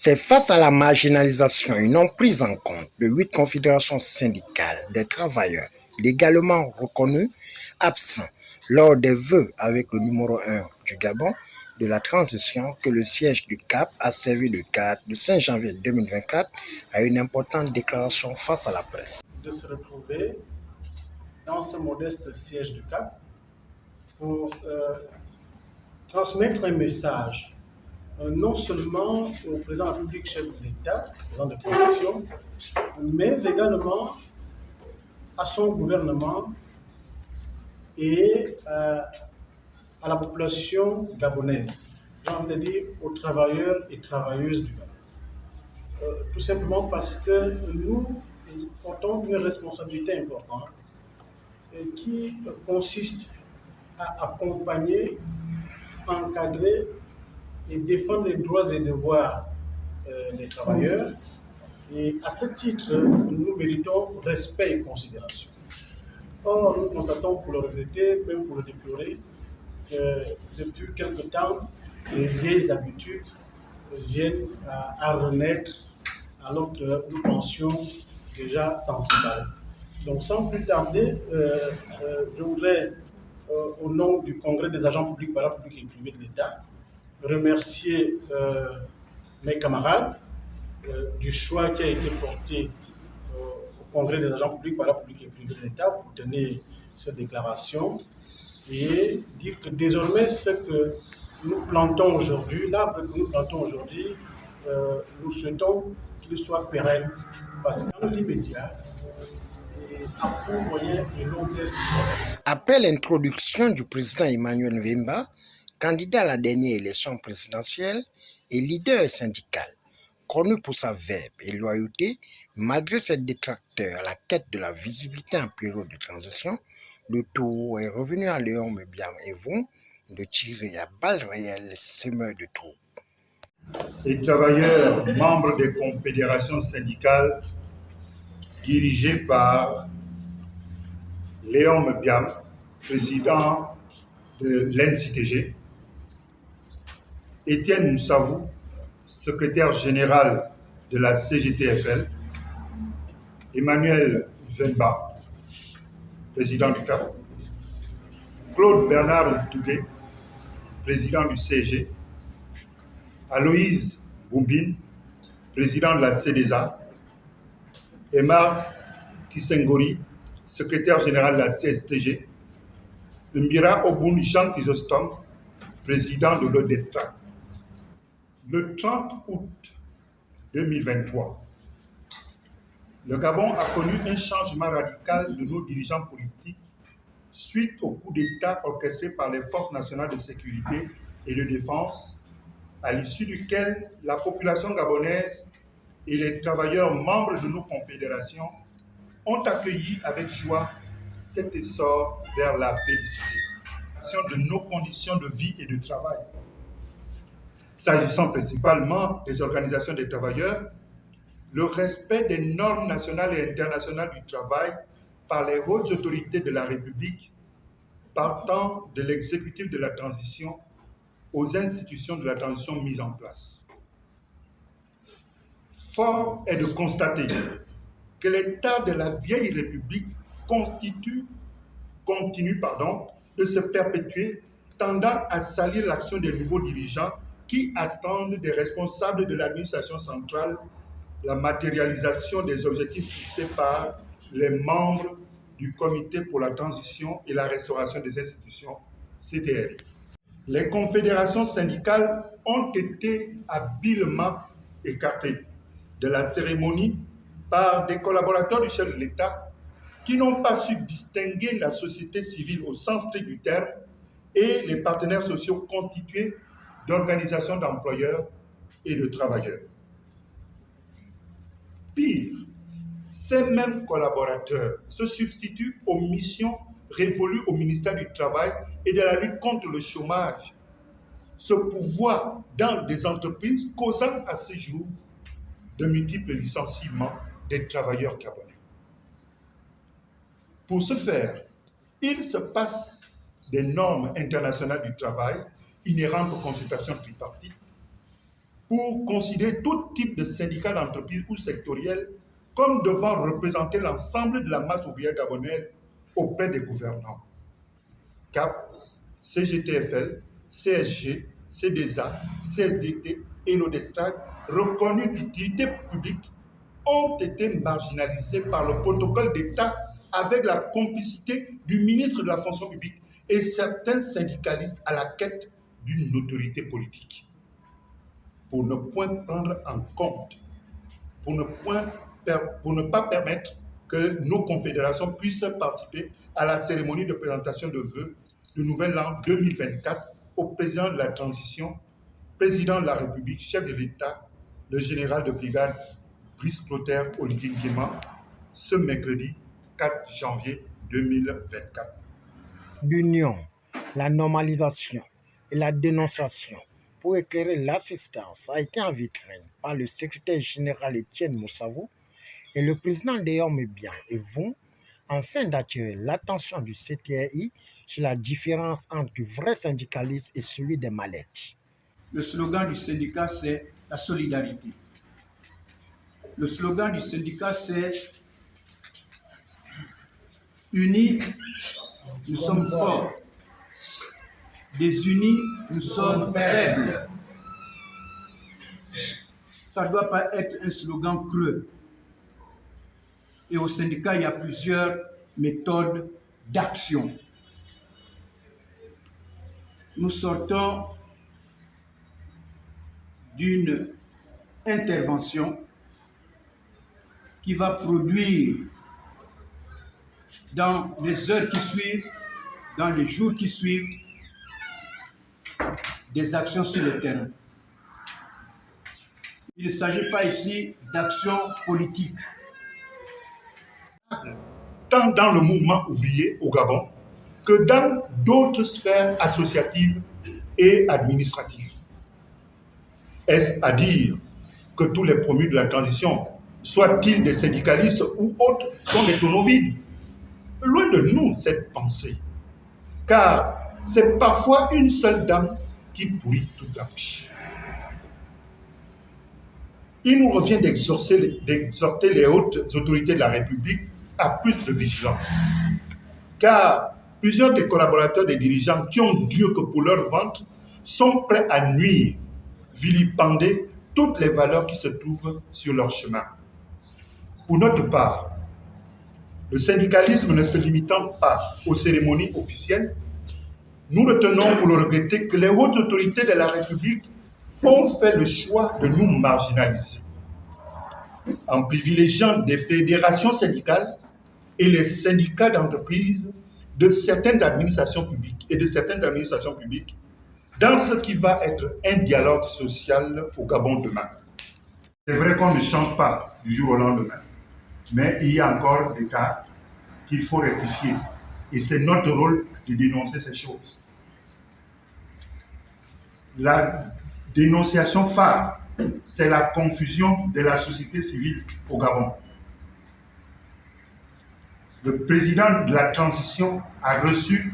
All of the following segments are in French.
C'est face à la marginalisation et non prise en compte de 8 confédérations syndicales des travailleurs légalement reconnues absents lors des vœux avec le numéro 1 du Gabon de la transition que le siège du CAP a servi de cadre le 5 janvier 2024 à une importante déclaration face à la presse. De se retrouver dans ce modeste siège du CAP pour transmettre un message non seulement au président de la République, chef de l'État, président de transition, mais également à son gouvernement et à la population gabonaise, j'ai envie de dire aux travailleurs et travailleuses du Gabon. Tout simplement parce que nous portons une responsabilité importante qui consiste à accompagner, encadrer et défendre les droits et devoirs des travailleurs. Et à ce titre, nous méritons respect et considération. Or, nous constatons, pour le regretter, même pour le déplorer, que depuis quelque temps, les vieilles habitudes viennent à renaître alors que nous pensions déjà s'en séparer. Donc, sans plus tarder, je voudrais, au nom du Congrès des agents publics, parapublics et privés de l'État, remercier mes camarades du choix qui a été porté au Congrès des agents publics, parapublics et privés de l'État pour tenir cette déclaration et dire que désormais ce que nous plantons aujourd'hui, l'arbre que nous plantons aujourd'hui, nous souhaitons qu'il soit pérenne parce qu'en l'immédiat, à court, moyen et long terme. Après l'introduction du président Emmanuel Mvemba, candidat à la dernière élection présidentielle et leader syndical, connu pour sa verve et loyauté, malgré ses détracteurs à la quête de la visibilité en période de transition, le tour est revenu à Léon Mebiam Evon de tirer à balles réelles les semeurs de troubles. Les travailleurs membres des confédérations syndicales dirigées par Léon Mebiam, président de l'NCTG, Étienne Moussavou, secrétaire général de la CGTFL, Emmanuel Mvemba, président du CAP, Claude Bernard Ntougué, président du CG, Aloïse Boumbine, président de la CDSA, Emar Kisengori, secrétaire général de la CSTG, Mbira Oboun Jean Chrysostome, président de l'ODESTRA. Le 30 août 2023, le Gabon a connu un changement radical de nos dirigeants politiques suite au coup d'État orchestré par les forces nationales de sécurité et de défense, à l'issue duquel la population gabonaise et les travailleurs membres de nos confédérations ont accueilli avec joie cet essor vers la félicitation de nos conditions de vie et de travail. S'agissant principalement des organisations des travailleurs, le respect des normes nationales et internationales du travail par les hautes autorités de la République, partant de l'exécutif de la transition aux institutions de la transition mises en place. Fort est de constater que l'état de la vieille République continue de se perpétuer, tendant à salir l'action des nouveaux dirigeants qui attendent des responsables de l'administration centrale la matérialisation des objectifs fixés par les membres du Comité pour la transition et la restauration des institutions CTRI. Les confédérations syndicales ont été habilement écartées de la cérémonie par des collaborateurs du chef de l'État qui n'ont pas su distinguer la société civile au sens strict du terme et les partenaires sociaux constitués d'organisations d'employeurs et de travailleurs. Pire, ces mêmes collaborateurs se substituent aux missions révolues au ministère du Travail et de la lutte contre le chômage, ce pouvoir dans des entreprises causant à ce jour de multiples licenciements des travailleurs gabonais. Pour ce faire, il se passe des normes internationales du travail inhérentes aux consultations tripartites, pour considérer tout type de syndicat d'entreprise ou sectoriel comme devant représenter l'ensemble de la masse ouvrière gabonaise auprès des gouvernants. CAP, CGTFL, CSG, CDSA, CSDT et l'ODESTRAC, reconnus d'utilité publique, ont été marginalisés par le protocole d'État avec la complicité du ministre de la fonction publique et certains syndicalistes à la quête d'une autorité politique. Pour ne point prendre en compte, pour ne pas permettre que nos confédérations puissent participer à la cérémonie de présentation de vœux du nouvel an 2024 au président de la transition, président de la République, chef de l'État, le général de brigade Brice Clotaire Oligui Nguema, ce mercredi 4 janvier 2024. L'union, la normalisation et la dénonciation pour éclairer l'assistance a été en vitrine par le secrétaire général Étienne Moussavou et le président Léon Mébian et vont afin d'attirer l'attention du CTRI sur la différence entre du vrai syndicalisme et celui des mallettes. Le slogan du syndicat, c'est la solidarité. Le slogan du syndicat, c'est unis, nous sommes forts. Désunis, nous sommes faibles. Ça ne doit pas être un slogan creux. Et au syndicat, il y a plusieurs méthodes d'action. Nous sortons d'une intervention qui va produire dans les heures qui suivent, dans les jours qui suivent, des actions sur le terrain. Il ne s'agit pas ici d'actions politiques. Tant dans le mouvement ouvrier au Gabon que dans d'autres sphères associatives et administratives. Est-ce à dire que tous les promus de la transition, soient-ils des syndicalistes ou autres, sont des tonneaux vides? Loin de nous cette pensée, car c'est parfois une seule dame qui pourrit toute la bouche. Il nous revient d'exhorter les hautes autorités de la République à plus de vigilance, car plusieurs des collaborateurs des dirigeants qui ont Dieu que pour leur ventre sont prêts à nuire, vilipender toutes les valeurs qui se trouvent sur leur chemin. Pour notre part, le syndicalisme ne se limitant pas aux cérémonies officielles, nous retenons pour le regretter que les hautes autorités de la République ont fait le choix de nous marginaliser en privilégiant des fédérations syndicales et les syndicats d'entreprise de certaines administrations publiques et de certaines administrations publiques dans ce qui va être un dialogue social au Gabon demain. C'est vrai qu'on ne change pas du jour au lendemain, mais il y a encore des cas qu'il faut rectifier et c'est notre rôle de dénoncer ces choses. La dénonciation phare, c'est la confusion de la société civile au Gabon. Le président de la transition a reçu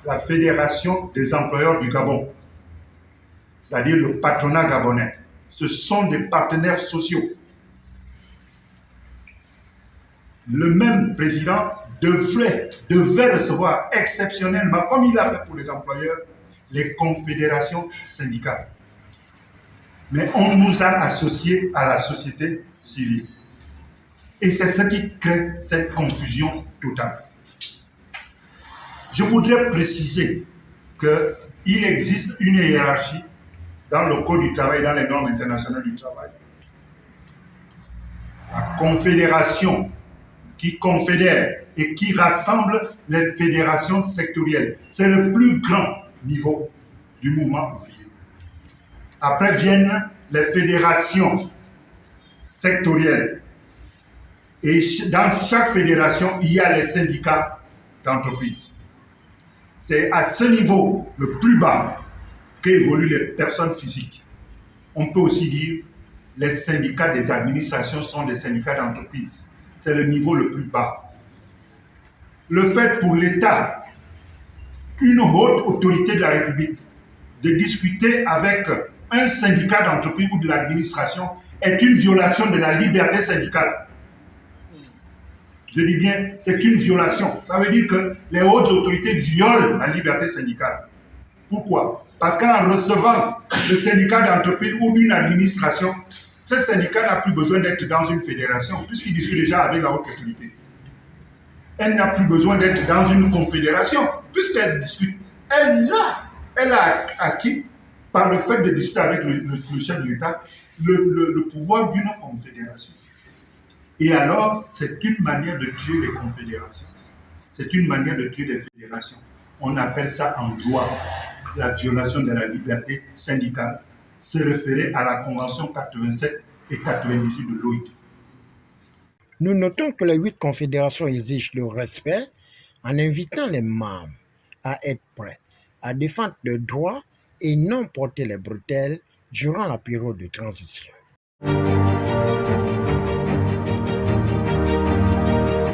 la Fédération des employeurs du Gabon, c'est-à-dire le patronat gabonais. Ce sont des partenaires sociaux. Le même président devait recevoir exceptionnellement, comme il a fait pour les employeurs, les confédérations syndicales. Mais on nous a associés à la société civile. Et c'est ce qui crée cette confusion totale. Je voudrais préciser qu'il existe une hiérarchie dans le Code du travail, dans les normes internationales du travail. La confédération qui confédère et qui rassemble les fédérations sectorielles. C'est le plus grand niveau du mouvement ouvrier. Après viennent les fédérations sectorielles. Et dans chaque fédération, il y a les syndicats d'entreprise. C'est à ce niveau, le plus bas, qu'évoluent les personnes physiques. On peut aussi dire les syndicats des administrations sont des syndicats d'entreprise. C'est le niveau le plus bas. Le fait pour l'État, une haute autorité de la République, de discuter avec un syndicat d'entreprise ou de l'administration est une violation de la liberté syndicale. Je dis bien, c'est une violation. Ça veut dire que les hautes autorités violent la liberté syndicale. Pourquoi? Parce qu'en recevant le syndicat d'entreprise ou d'une administration, ce syndicat n'a plus besoin d'être dans une fédération, puisqu'il discute déjà avec la haute autorité. Elle n'a plus besoin d'être dans une confédération, puisqu'elle discute. Elle a acquis, par le fait de discuter avec le chef de l'État, le pouvoir d'une confédération. Et alors, c'est une manière de tuer les confédérations. C'est une manière de tuer les fédérations. On appelle ça en droit la violation de la liberté syndicale. Se référer à la Convention 87 et 98 de l'OIT. Nous notons que les 8 confédérations exigent le respect en invitant les membres à être prêts à défendre leurs droits et non porter les bretelles durant la période de transition.